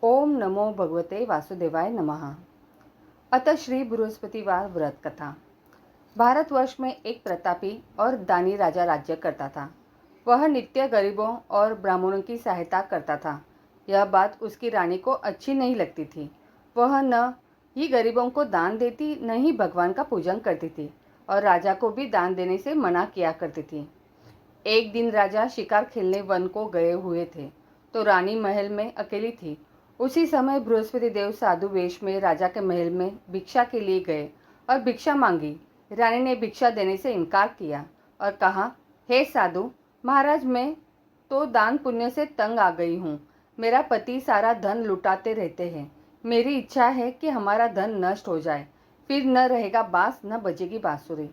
ओम नमो भगवते वासुदेवाय नमः। अतः श्री बृहस्पतिवार व्रत कथा। भारतवर्ष में एक प्रतापी और दानी राजा राज्य करता था। वह नित्य गरीबों और ब्राह्मणों की सहायता करता था। यह बात उसकी रानी को अच्छी नहीं लगती थी। वह न ही गरीबों को दान देती, न ही भगवान का पूजन करती थी और राजा को भी दान देने से मना किया करती थी। एक दिन राजा शिकार खेलने वन को गए हुए थे, तो रानी महल में अकेली थी। उसी समय बृहस्पति देव साधु वेश में राजा के महल में भिक्षा के लिए गए और भिक्षा मांगी। रानी ने भिक्षा देने से इनकार किया और कहा, हे साधु महाराज, मैं तो दान पुण्य से तंग आ गई हूँ। मेरा पति सारा धन लुटाते रहते हैं। मेरी इच्छा है कि हमारा धन नष्ट हो जाए, फिर न रहेगा बांस, न बजेगी बांसुरी।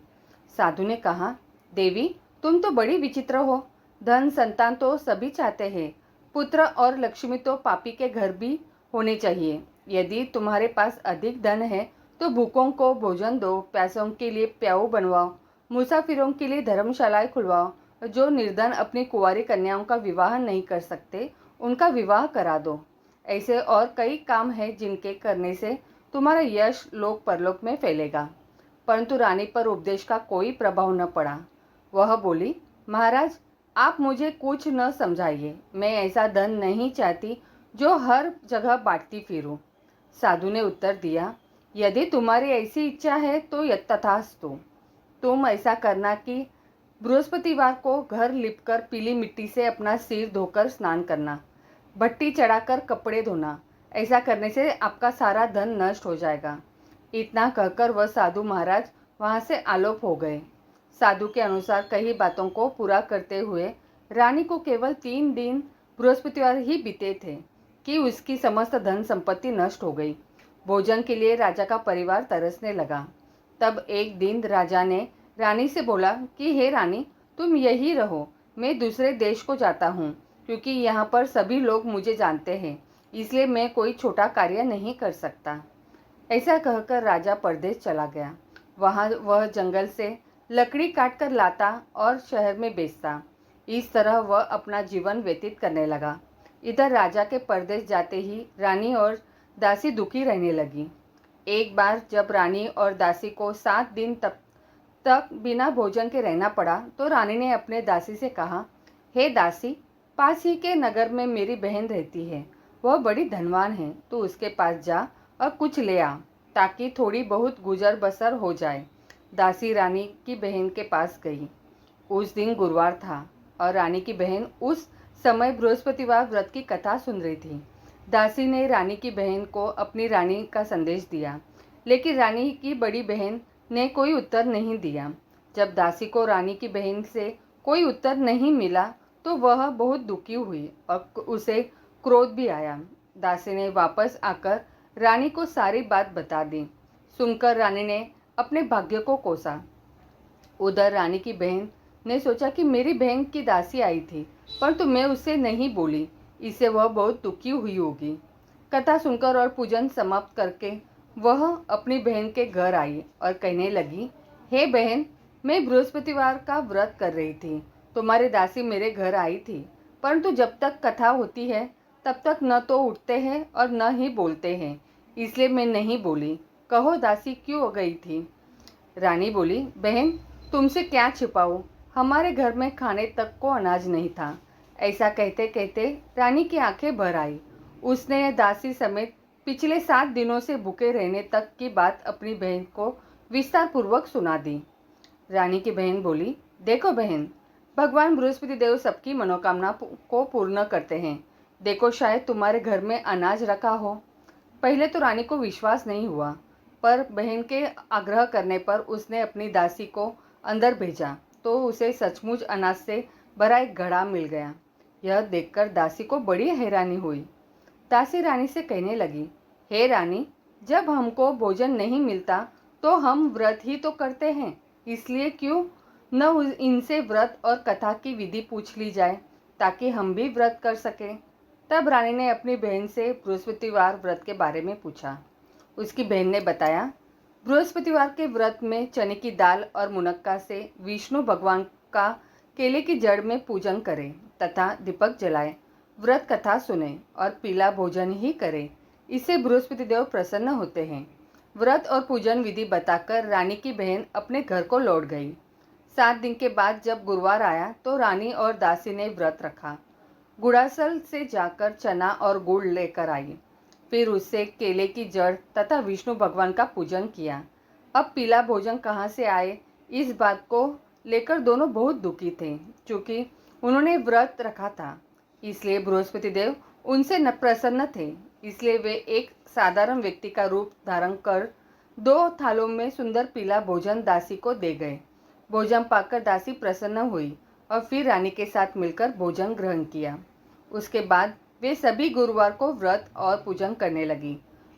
साधु ने कहा, देवी तुम तो बड़ी विचित्र हो। धन संतान तो सभी चाहते हैं, पुत्र और लक्ष्मी तो पापी के घर भी होने चाहिए। यदि तुम्हारे पास अधिक धन है तो भूखों को भोजन दो, प्यासों के लिए प्याऊ बनवाओ, मुसाफिरों के लिए धर्मशालाएं खुलवाओ, जो निर्धन अपनी कुंवारी कन्याओं का विवाह नहीं कर सकते उनका विवाह करा दो। ऐसे और कई काम हैं जिनके करने से तुम्हारा यश लोक परलोक में फैलेगा। परंतु रानी पर उपदेश का कोई प्रभाव न पड़ा। वह बोली, महाराज आप मुझे कुछ न समझाइए। मैं ऐसा धन नहीं चाहती जो हर जगह बांटती फिरूं। साधु ने उत्तर दिया, यदि तुम्हारी ऐसी इच्छा है तो तथास्तु। तुम ऐसा करना कि बृहस्पतिवार को घर लिपकर पीली मिट्टी से अपना सिर धोकर स्नान करना, भट्टी चढ़ाकर कपड़े धोना। ऐसा करने से आपका सारा धन नष्ट हो जाएगा। इतना कहकर वह साधु महाराज वहां से आलोप हो गए। साधु के अनुसार कई बातों को पूरा करते हुए रानी को केवल 3 दिन बृहस्पतिवार ही बीते थे कि उसकी समस्त धन संपत्ति नष्ट हो गई। भोजन के लिए राजा का परिवार तरसने लगा। तब एक दिन राजा ने रानी से बोला कि हे रानी, तुम यही रहो, मैं दूसरे देश को जाता हूँ, क्योंकि यहाँ पर सभी लोग मुझे जानते हैं, इसलिए मैं कोई छोटा कार्य नहीं कर सकता। ऐसा कहकर राजा परदेश चला गया। वहाँ वह जंगल से लकड़ी काटकर लाता और शहर में बेचता। इस तरह वह अपना जीवन व्यतीत करने लगा। इधर राजा के परदेश जाते ही रानी और दासी दुखी रहने लगी। एक बार जब रानी और दासी को 7 दिन तक बिना भोजन के रहना पड़ा, तो रानी ने अपने दासी से कहा, हे दासी, पास ही के नगर में मेरी बहन रहती है। वह बड़ी धनवान है, तो उसके पास जा और कुछ ले आ, ताकि थोड़ी बहुत गुजर बसर हो जाए। दासी रानी की बहन के पास गई। उस दिन गुरुवार था और रानी की बहन उस समय बृहस्पतिवार व्रत की कथा सुन रही थी। दासी ने रानी की बहन को अपनी रानी का संदेश दिया, लेकिन रानी की बड़ी बहन ने कोई उत्तर नहीं दिया। जब दासी को रानी की बहन से कोई उत्तर नहीं मिला तो वह बहुत दुखी हुई और उसे क्रोध भी आया। दासी ने वापस आकर रानी को सारी बात बता दी। सुनकर रानी ने अपने भाग्य को कोसा। उधर रानी की बहन ने सोचा कि मेरी बहन की दासी आई थी, परंतु मैं उससे नहीं बोली, इससे वह बहुत दुखी हुई होगी। कथा सुनकर और पूजन समाप्त करके वह अपनी बहन के घर आई और कहने लगी, हे बहन, मैं बृहस्पतिवार का व्रत कर रही थी। तुम्हारी दासी मेरे घर आई थी, परंतु जब तक कथा होती है तब तक न तो उठते हैं और न ही बोलते हैं, इसलिए मैं नहीं बोली। कहो दासी क्यों गई थी? रानी बोली, बहन तुमसे क्या छिपाऊं, हमारे घर में खाने तक को अनाज नहीं था। ऐसा कहते कहते रानी की आंखें भर आई। उसने दासी समेत पिछले 7 दिनों से भूखे रहने तक की बात अपनी बहन को विस्तार पूर्वक सुना दी। रानी की बहन बोली, देखो बहन, भगवान बृहस्पति देव सबकी मनोकामना को पूर्ण करते हैं। देखो शायद तुम्हारे घर में अनाज रखा हो। पहले तो रानी को विश्वास नहीं हुआ, पर बहन के आग्रह करने पर उसने अपनी दासी को अंदर भेजा, तो उसे सचमुच अनाज से भरा एक घड़ा मिल गया। यह देखकर दासी को बड़ी हैरानी हुई। दासी रानी से कहने लगी, हे रानी, जब हमको भोजन नहीं मिलता तो हम व्रत ही तो करते हैं, इसलिए क्यों न इनसे व्रत और कथा की विधि पूछ ली जाए, ताकि हम भी व्रत कर सकें। तब रानी ने अपनी बहन से बृहस्पतिवार व्रत के बारे में पूछा। उसकी बहन ने बताया, बृहस्पतिवार के व्रत में चने की दाल और मुनक्का से विष्णु भगवान का केले की जड़ में पूजन करें तथा दीपक जलाएं। व्रत कथा सुने और पीला भोजन ही करे। इससे बृहस्पति देव प्रसन्न होते हैं। व्रत और पूजन विधि बताकर रानी की बहन अपने घर को लौट गई। 7 दिन के बाद जब गुरुवार आया तो रानी और दासी ने व्रत रखा। गुड़ासल से जाकर चना और गुड़ लेकर आई। फिर उससे केले की जड़ तथा विष्णु भगवान का पूजन किया। अब पीला भोजन कहाँ से आए, इस बात को लेकर दोनों बहुत दुखी थे। क्योंकि उन्होंने व्रत रखा था, इसलिए बृहस्पति देव उनसे न प्रसन्न थे। इसलिए वे एक साधारण व्यक्ति का रूप धारण कर 2 थालों में सुंदर पीला भोजन दासी को दे गए। भोजन पाकर दासी प्रसन्न हुई और फिर रानी के साथ मिलकर भोजन ग्रहण किया। उसके बाद वे सभी गुरुवार को व्रत और पूजन करने लगी।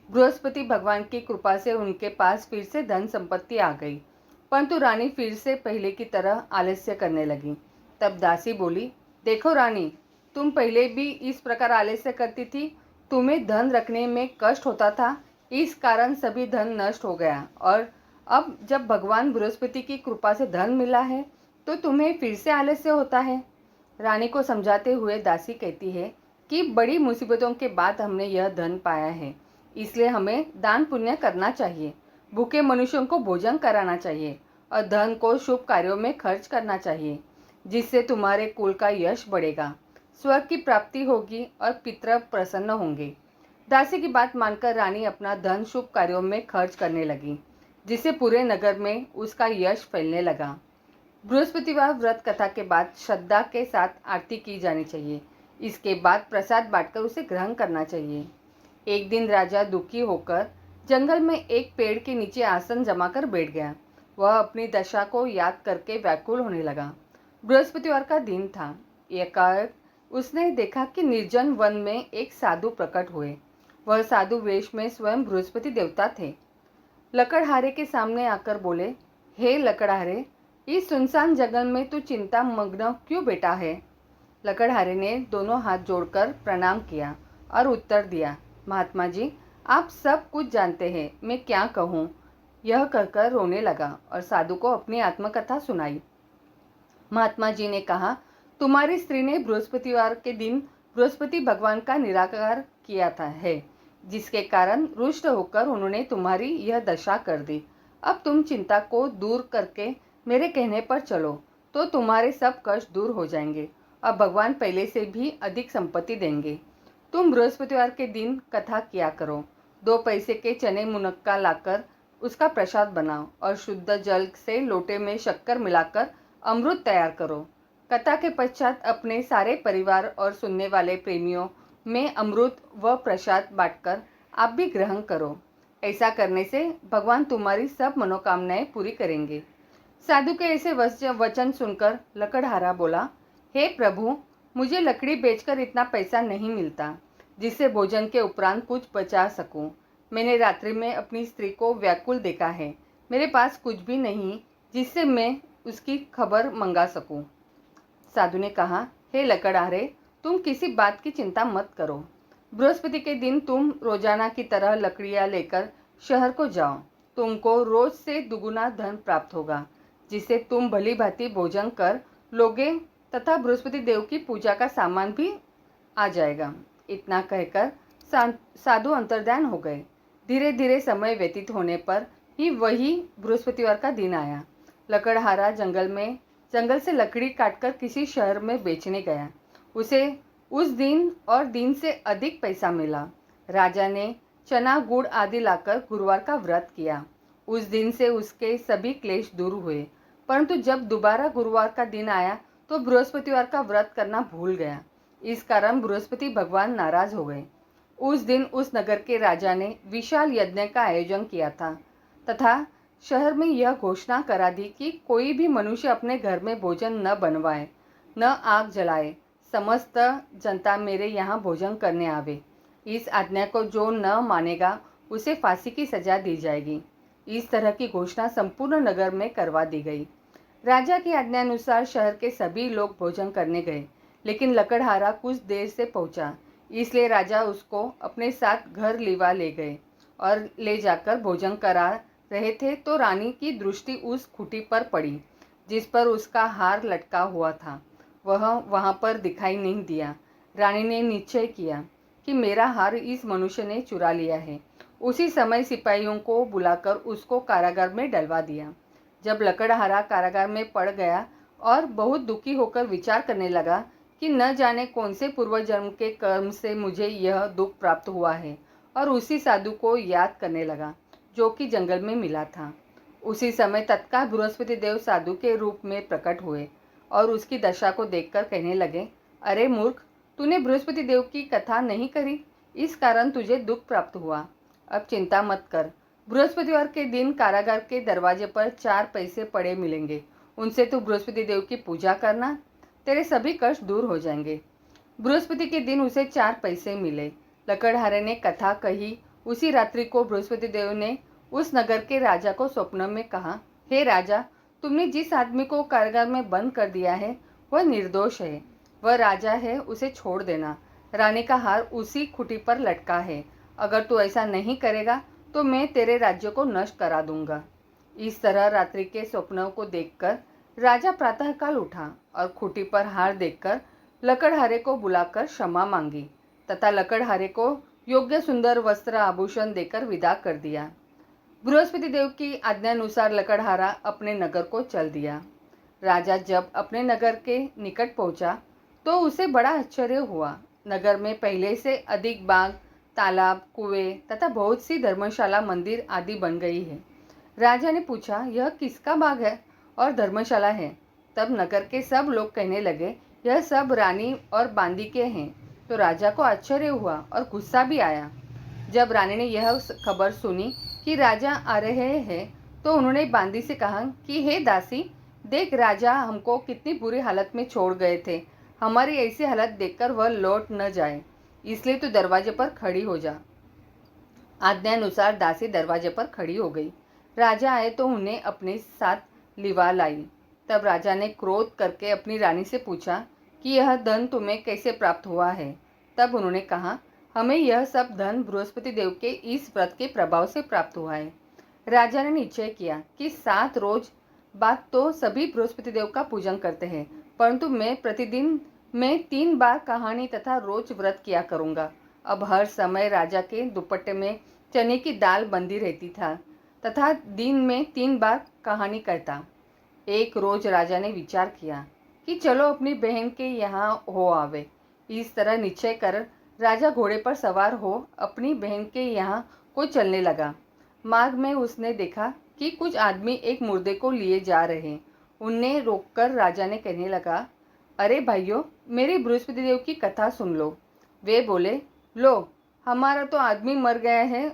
बृहस्पति भगवान की कृपा से उनके पास फिर से धन संपत्ति आ गई, परंतु रानी फिर से पहले की तरह आलस्य करने लगी। तब दासी बोली, देखो रानी, तुम पहले भी इस प्रकार आलस्य करती थी। तुम्हें धन रखने में कष्ट होता था, इस कारण सभी धन नष्ट हो गया, और अब जब भगवान बृहस्पति की कृपा से धन मिला है तो तुम्हें फिर से आलस्य होता है। रानी को समझाते हुए दासी कहती है कि बड़ी मुसीबतों के बाद हमने यह धन पाया है, इसलिए हमें दान पुण्य करना चाहिए, भूखे मनुष्यों को भोजन कराना चाहिए और धन को शुभ कार्यों में खर्च करना चाहिए, जिससे तुम्हारे कुल का यश बढ़ेगा, स्वर्ग की प्राप्ति होगी और पितर प्रसन्न होंगे। दासी की बात मानकर रानी अपना धन शुभ कार्यों में खर्च करने लगी, जिससे पूरे नगर में उसका यश फैलने लगा। बृहस्पतिवार व्रत कथा के बाद श्रद्धा के साथ आरती की जानी चाहिए। इसके बाद प्रसाद बांटकर उसे ग्रहण करना चाहिए। एक दिन राजा दुखी होकर जंगल में एक पेड़ के नीचे आसन जमाकर बैठ गया। वह अपनी दशा को याद करके व्याकुल होने लगा। बृहस्पतिवार का दिन था। एकाएक उसने देखा कि निर्जन वन में एक साधु प्रकट हुए। वह साधु वेश में स्वयं बृहस्पति देवता थे। लकड़हारे के सामने आकर बोले, हे लकड़हारे, इस सुनसान जंगल में तू चिंता मग्न क्यों बैठा है? लकड़हारे ने दोनों हाथ जोड़कर प्रणाम किया और उत्तर दिया, महात्मा जी, आप सब कुछ जानते हैं, मैं क्या कहूँ। यह कहकर रोने लगा और साधु को अपनी आत्मकथा सुनाई। महात्मा जी ने कहा, तुम्हारी स्त्री ने बृहस्पतिवार के दिन बृहस्पति भगवान का निराकार किया है, जिसके कारण रुष्ट होकर उन्होंने तुम्हारी यह दशा कर दी। अब तुम चिंता को दूर करके मेरे कहने पर चलो तो तुम्हारे सब कष्ट दूर हो जाएंगे और भगवान पहले से भी अधिक संपत्ति देंगे। तुम बृहस्पतिवार के दिन कथा किया करो। 2 पैसे के चने मुनक्का लाकर उसका प्रसाद बनाओ और शुद्ध जल से लोटे में शक्कर मिलाकर अमृत तैयार करो। कथा के पश्चात अपने सारे परिवार और सुनने वाले प्रेमियों में अमृत व प्रसाद बांटकर आप भी ग्रहण करो। ऐसा करने से भगवान तुम्हारी सब मनोकामनाएं पूरी करेंगे। साधु के ऐसे वचन सुनकर लकड़हारा बोला, हे प्रभु, मुझे लकड़ी बेचकर इतना पैसा नहीं मिलता जिससे भोजन के उपरांत कुछ बचा सकूं। मैंने रात्रि में अपनी स्त्री को व्याकुल देखा है। मेरे पास कुछ भी नहीं जिससे मैं उसकी खबर मंगा सकूं। साधु ने कहा, हे लकड़हारे, तुम किसी बात की चिंता मत करो। बृहस्पति के दिन तुम रोजाना की तरह लकड़ियां लेकर शहर को जाओ। तुमको रोज से दुगुना धन प्राप्त होगा, जिससे तुम भली भांति भोजन कर लोगे तथा बृहस्पति देव की पूजा का सामान भी आ जाएगा। इतना कहकर साधु अंतर्ध्यान हो गए। धीरे धीरे समय व्यतीत होने पर ही वही बृहस्पतिवार का दिन आया। लकड़हारा जंगल से लकड़ी काटकर किसी शहर में बेचने गया। उसे उस दिन और दिन से अधिक पैसा मिला। राजा ने चना गुड़ आदि लाकर गुरुवार का व्रत किया। उस दिन से उसके सभी क्लेश दूर हुए। परंतु जब दोबारा गुरुवार का दिन आया तो बृहस्पतिवार का व्रत करना भूल गया। इस कारण बृहस्पति भगवान नाराज हो गए। उस दिन उस नगर के राजा ने विशाल यज्ञ का आयोजन किया था तथा शहर में यह घोषणा करा दी कि कोई भी मनुष्य अपने घर में भोजन न बनवाए, न आग जलाए। समस्त जनता मेरे यहाँ भोजन करने आवे। इस आज्ञा को जो न मानेगा उसे फांसी की सजा दी जाएगी। इस तरह की घोषणा संपूर्ण नगर में करवा दी गई। राजा की आज्ञानुसार शहर के सभी लोग भोजन करने गए, लेकिन लकड़हारा कुछ देर से पहुंचा, इसलिए राजा उसको अपने साथ घर लिवा ले गए और ले जाकर भोजन करा रहे थे तो रानी की दृष्टि उस खूंटी पर पड़ी जिस पर उसका हार लटका हुआ था। वह वहां पर दिखाई नहीं दिया। रानी ने निश्चय किया कि मेरा हार इस मनुष्य ने चुरा लिया है। उसी समय सिपाहियों को बुलाकर उसको कारागार में डलवा दिया। जब लकड़हारा कारागार में पड़ गया और बहुत दुखी होकर विचार करने लगा कि न जाने कौन से पूर्व जन्म के कर्म से मुझे यह दुख प्राप्त हुआ है, और उसी साधु को याद करने लगा जो कि जंगल में मिला था। उसी समय तत्काल बृहस्पति देव साधु के रूप में प्रकट हुए और उसकी दशा को देखकर कहने लगे, अरे मूर्ख, तूने बृहस्पति देव की कथा नहीं करी, इस कारण तुझे दुख प्राप्त हुआ। अब चिंता मत कर, बृहस्पतिवार के दिन कारागार के दरवाजे पर 4 पैसे पड़े मिलेंगे, उनसे तू बृहस्पति देव की पूजा करना, तेरे सभी कष्ट दूर हो जाएंगे। बृहस्पति के दिन उसे 4 पैसे मिले। लकड़हारे ने कथा कही। उसी रात्रि को बृहस्पति देव ने उस नगर के राजा को स्वप्न में कहा, हे राजा, तुमने जिस आदमी को कारागार में बंद कर दिया है वह निर्दोष है, वह राजा है, उसे छोड़ देना। रानी का हार उसी खूंटी पर लटका है, अगर तू ऐसा नहीं करेगा तो मैं तेरे राज्य को नष्ट करा दूंगा। इस तरह रात्रि के स्वप्नों को देखकर राजा प्रातःकाल उठा और खूंटी पर हार देखकर लकड़हारे को बुलाकर क्षमा मांगी तथा लकड़हारे को योग्य सुंदर वस्त्र आभूषण देकर विदा कर दिया। बृहस्पति देव की आज्ञानुसार लकड़हारा अपने नगर को चल दिया। राजा जब अपने नगर के निकट पहुंचा तो उसे बड़ा आश्चर्य हुआ। नगर में पहले से अधिक बाग, तालाब, कुएं तथा बहुत सी धर्मशाला, मंदिर आदि बन गई है। राजा ने पूछा, यह किसका बाग है और धर्मशाला है? तब नगर के सब लोग कहने लगे, यह सब रानी और बांदी के हैं। तो राजा को आश्चर्य हुआ और गुस्सा भी आया। जब रानी ने यह खबर सुनी कि राजा आ रहे हैं तो उन्होंने बांदी से कहा कि हे दासी, देख राजा हमको कितनी बुरी हालत में छोड़ गए थे, हमारी ऐसी हालत देखकर वह लौट न जाए, इसलिए तू दरवाजे पर खड़ी हो जा। आज्ञानुसार दासी दरवाजे पर खड़ी हो गई। राजा आए तो उन्हें अपने साथ लिवा लाई। तब राजा ने क्रोध करके अपनी रानी से पूछा कि यह धन तुम्हें कैसे प्राप्त हुआ है? तब उन्होंने कहा, हमें यह सब धन बृहस्पति देव के इस व्रत के प्रभाव से प्राप्त हुआ है। राजा ने निश्चय किया कि 7 रोज बाद तो सभी बृहस्पति देव का पूजन करते हैं, परंतु मैं प्रतिदिन में 3 बार कहानी तथा रोज व्रत किया करूँगा। अब हर समय राजा के दुपट्टे में चने की दाल बंधी रहती था तथा दिन में 3 बार कहानी कहता। एक रोज राजा ने विचार किया कि चलो अपनी बहन के यहाँ हो आवे। इस तरह निश्चय कर राजा घोड़े पर सवार हो अपनी बहन के यहाँ को चलने लगा। मार्ग में उसने देखा कि कुछ आदमी एक मुर्दे को लिए जा रहे। उन्हें रोककर राजा ने कहने लगा, अरे भाइयों, मेरी बृहस्पति देव की कथा सुन लो। वे बोले, लो, हमारा तो आदमी मर गया है,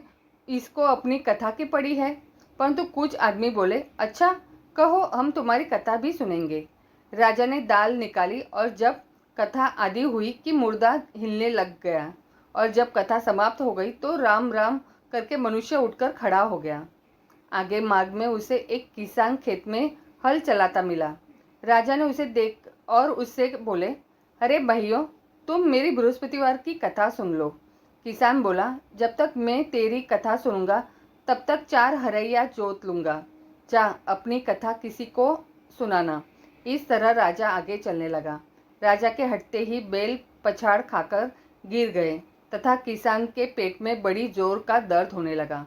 इसको अपनी कथा की पड़ी है। परंतु कुछ आदमी बोले, अच्छा कहो, हम तुम्हारी कथा भी सुनेंगे। राजा ने दाल निकाली और जब कथा आदि हुई कि मुर्दा हिलने लग गया, और जब कथा समाप्त हो गई तो राम राम करके मनुष्य उठकर खड़ा हो गया। आगे मार्ग में उसे एक किसान खेत में हल चलाता मिला। राजा ने उसे देख और उससे बोले, अरे भाइयों, तुम मेरी बृहस्पतिवार की कथा सुन लो। किसान बोला, जब तक मैं तेरी कथा सुनूंगा तब तक 4 हरैया जोत लूँगा। जा अपनी कथा किसी को सुनाना। इस तरह राजा आगे चलने लगा। राजा के हटते ही बैल पछाड़ खाकर गिर गए तथा किसान के पेट में बड़ी जोर का दर्द होने लगा।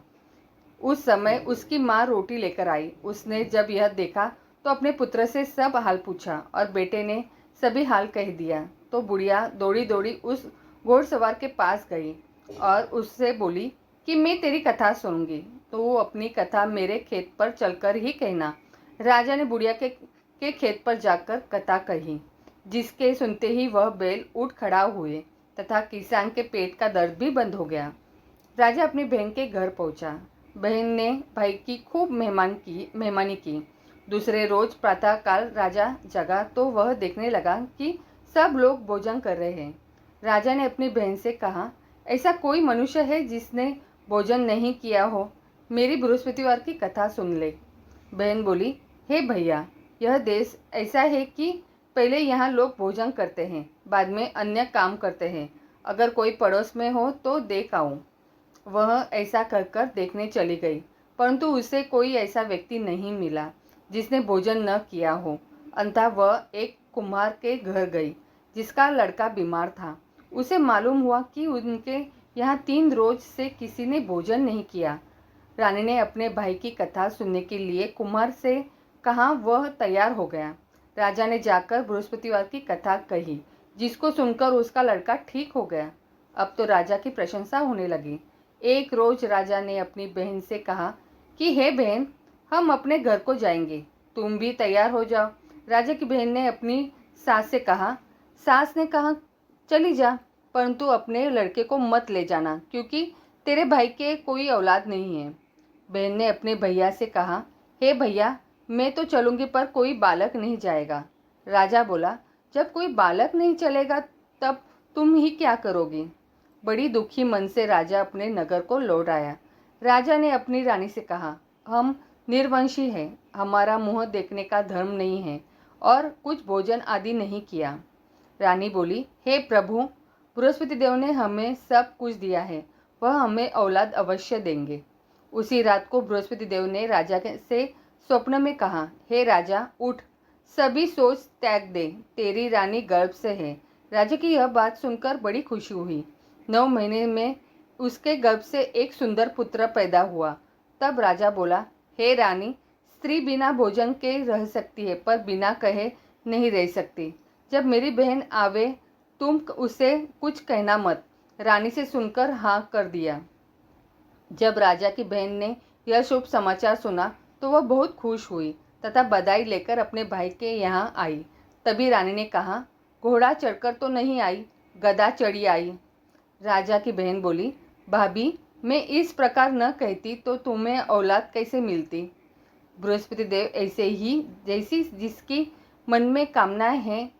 उस समय उसकी माँ रोटी लेकर आई। उसने जब यह देखा तो अपने पुत्र से सब हाल पूछा और बेटे ने सभी हाल कह दिया। तो बुढ़िया दौड़ी दौड़ी उस घोड़सवार के पास गई और उससे बोली कि मैं तेरी कथा सुनूंगी, तो वो अपनी कथा मेरे खेत पर चलकर ही कहना। राजा ने बुढ़िया के खेत पर जाकर कथा कही, जिसके सुनते ही वह बैल उठ खड़ा हुए तथा किसान के पेट का दर्द भी बंद हो गया। राजा अपनी बहन के घर पहुंचा। बहन ने भाई की खूब मेहमानी की। दूसरे रोज प्रातःकाल राजा जगा तो वह देखने लगा कि सब लोग भोजन कर रहे हैं। राजा ने अपनी बहन से कहा, ऐसा कोई मनुष्य है जिसने भोजन नहीं किया हो? मेरी बृहस्पतिवार की कथा सुन ले। बहन बोली, हे भैया, यह देश ऐसा है कि पहले यहाँ लोग भोजन करते हैं, बाद में अन्य काम करते हैं। अगर कोई पड़ोस में हो तो देख आऊँ। वह ऐसा कर कर देखने चली गई, परंतु उसे कोई ऐसा व्यक्ति नहीं मिला जिसने भोजन न किया हो। अंततः वह एक कुम्हार के घर गई जिसका लड़का बीमार था। उसे मालूम हुआ कि उनके यहाँ 3 रोज से किसी ने भोजन नहीं किया। रानी ने अपने भाई की कथा सुनने के लिए कुम्हार से कहा। वह तैयार हो गया। राजा ने जाकर बृहस्पतिवार की कथा कही, जिसको सुनकर उसका लड़का ठीक हो गया। अब तो राजा की प्रशंसा होने लगी। एक रोज राजा ने अपनी बहन से कहा कि हे बहन, हम अपने घर को जाएंगे, तुम भी तैयार हो जाओ। राजा की बहन ने अपनी सास से कहा। सास ने कहा, चली जा, परंतु अपने लड़के को मत ले जाना, क्योंकि तेरे भाई के कोई औलाद नहीं है। बहन ने अपने भैया से कहा, हे भैया, मैं तो चलूँगी, पर कोई बालक नहीं जाएगा। राजा बोला, जब कोई बालक नहीं चलेगा तब तुम ही क्या करोगी। बड़ी दुखी मन से राजा अपने नगर को लौट आया। राजा ने अपनी रानी से कहा, हम निर्वंशी हैं, हमारा मुँह देखने का धर्म नहीं है और कुछ भोजन आदि नहीं किया। रानी बोली, हे प्रभु, बृहस्पति देव ने हमें सब कुछ दिया है, वह हमें औलाद अवश्य देंगे। उसी रात को बृहस्पति देव ने राजा से स्वप्न में कहा, हे राजा, उठ, सभी सोच त्याग दे, तेरी रानी गर्भ से है। राजा की यह बात सुनकर बड़ी खुशी हुई। 9 महीने में उसके गर्भ से एक सुंदर पुत्र पैदा हुआ। तब राजा बोला, हे रानी, स्त्री बिना भोजन के रह सकती है, पर बिना कहे नहीं रह सकती। जब मेरी बहन आवे, तुम उसे कुछ कहना मत। रानी से सुनकर हाँ कर दिया। जब राजा की बहन ने यह शुभ समाचार सुना तो वह बहुत खुश हुई तथा बधाई लेकर अपने भाई के यहाँ आई। तभी रानी ने कहा, घोड़ा चढ़कर तो नहीं आई, गधा चढ़ी आई। राजा की बहन बोली, भाभी, मैं इस प्रकार न कहती तो तुम्हें औलाद कैसे मिलती। बृहस्पति देव ऐसे ही जैसी जिसकी मन में कामनाएं हैं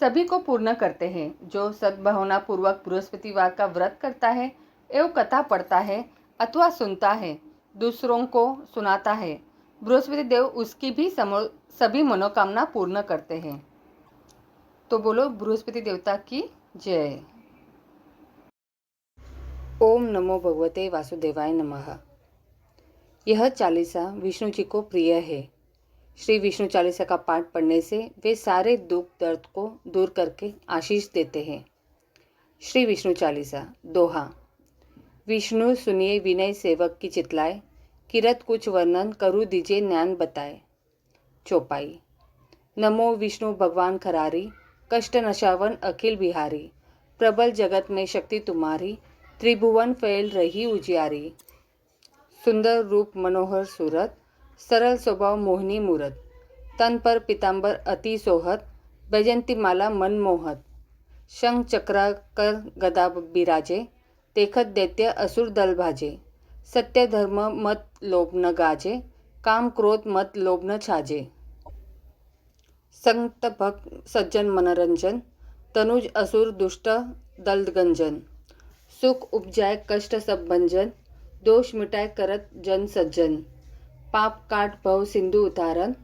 सभी को पूर्ण करते हैं। जो सद्भावना पूर्वक बृहस्पतिवार का व्रत करता है एवं कथा पढ़ता है अथवा सुनता है, दूसरों को सुनाता है, बृहस्पति देव उसकी भी सभी मनोकामना पूर्ण करते हैं। तो बोलो बृहस्पति देवता की जय। ओम नमो भगवते वासुदेवाय नमः। यह चालीसा विष्णु जी को प्रिय है। श्री विष्णु चालीसा का पाठ पढ़ने से वे सारे दुख दर्द को दूर करके आशीष देते हैं। श्री विष्णु चालीसा दोहा। विष्णु सुनिए विनय सेवक की चितलाए, किरत कुछ वर्णन करूँ दीजिए ज्ञान बताए। चौपाई। नमो विष्णु भगवान खरारी, कष्ट नशावन अखिल बिहारी, प्रबल जगत में शक्ति तुम्हारी, त्रिभुवन फैल रही उजियारी। सुंदर रूप मनोहर सूरत, सरल स्वभाव मोहिनी मूरत, तन पर पीताम्बर अति सोहत, बैजंती माला मन मोहत। शंख चक्र कर गदा बिराजे, देखत दैत्य असुर दल भाजे। सत्य धर्म मत लोभ न गाजे, काम क्रोध मत लोभ न छाजे। संत भक्त सज्जन मनोरंजन, तनुज असुर दुष्ट दल गंजन। सुख उपजाए कष्ट सब भंजन, दोष मिटाए करत जन सज्जन। पाप काट भव सिंधु उतारन,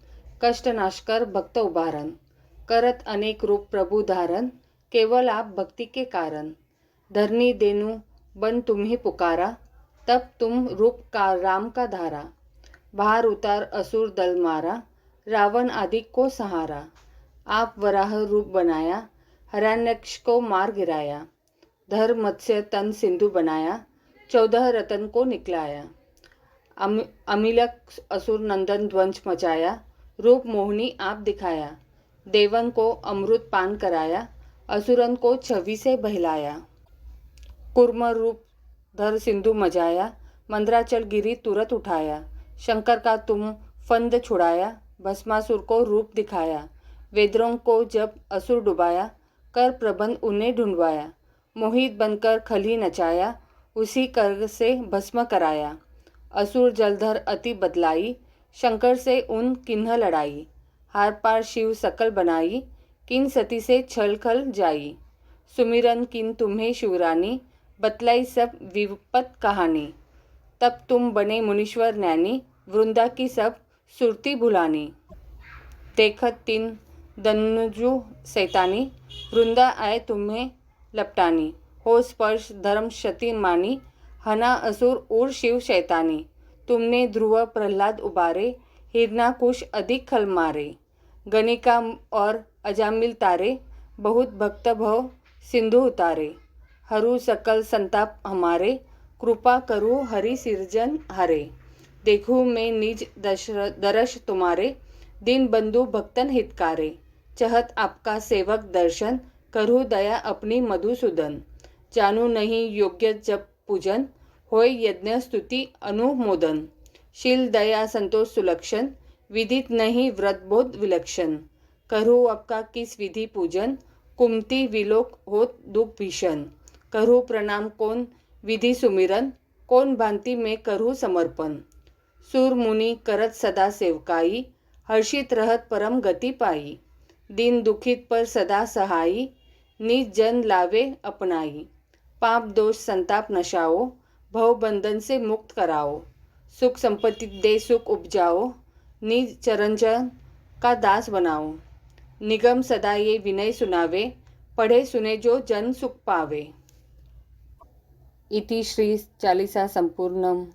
कष्ट नाश कर भक्त उबारन। करत अनेक रूप प्रभु धारन, केवल आप भक्ति के कारण। धरनी देनु बन तुम्ही पुकारा, तब तुम रूप का राम का धारा। बाहर उतार असुर दल मारा, रावण आदि को सहारा। आप वराह रूप बनाया, हिरण्यक्ष को मार गिराया। धर मत्स्य तन सिंधु बनाया, 14 रतन को निकलाया। अमिलक असुर नंदन ध्वंस मचाया, रूप मोहिनी आप दिखाया। देवन को अमृत पान कराया, असुरन को छवि से बहलाया। कुर्म रूप धर सिंधु मजाया, मंद्राचल गिरी तुरंत उठाया। शंकर का तुम फंद छुड़ाया, भस्मासुर को रूप दिखाया। वेदरों को जब असुर डुबाया, कर प्रबंध उन्हें ढूंढवाया। मोहित बनकर खली नचाया, उसी कर से भस्म कराया। असुर जलधर अति बदलाई, शंकर से उन किन्ह लड़ाई। हार पार शिव सकल बनाई, किन सती से छल खल जाई। सुमिरन किन तुम्हें शिवरानी, बतलाई सब विपत कहानी। तब तुम बने मुनीश्वर ज्ञानी, वृंदा की सब सुरती भुलानी। देखत तीन दनुजु सैतानी, वृंदा आए तुम्हें लपटानी। हो स्पर्श धर्म क्षति मानी, हना असुर उर शिव शैतानी। तुमने ध्रुव प्रहलाद उबारे, हिरणाकुश अधिक खल मारे। गणिका और अजामिल तारे, बहुत भक्त भव सिंधु उतारे। हरू सकल संताप हमारे, कृपा करू हरि सिरजन हारे। देखूं मैं निज दर्श तुम्हारे, दीन बंधु भक्तन हितकारे। चहत आपका सेवक दर्शन, करूँ दया अपनी मधुसूदन। जानू नहीं योग्य जप पूजन, होय यज्ञ स्तुति अनुमोदन। शील दया संतोष सुलक्षण, विदित नहीं व्रत बोध विलक्षण। करूँ आपका किस विधि पूजन, कुमति विलोक होत दुख भीषण। करूँ प्रणाम कौन विधि सुमिरन, कौन भांति में करूँ समर्पण। सूर मुनि करत सदा सेवकाई, हर्षित रहत परम गति पाई। दीन दुखित पर सदा सहाई, निज जन लावे अपनाई। पाप दोष संताप नशाओ, भव बंधन से मुक्त कराओ। सुख संपत्ति दे सुख उपजाओ, निज चरणजन का दास बनाओ। निगम सदा ये विनय सुनावे, पढ़े सुने जो जन सुख पावे। इति श्री चालीसा संपूर्णम।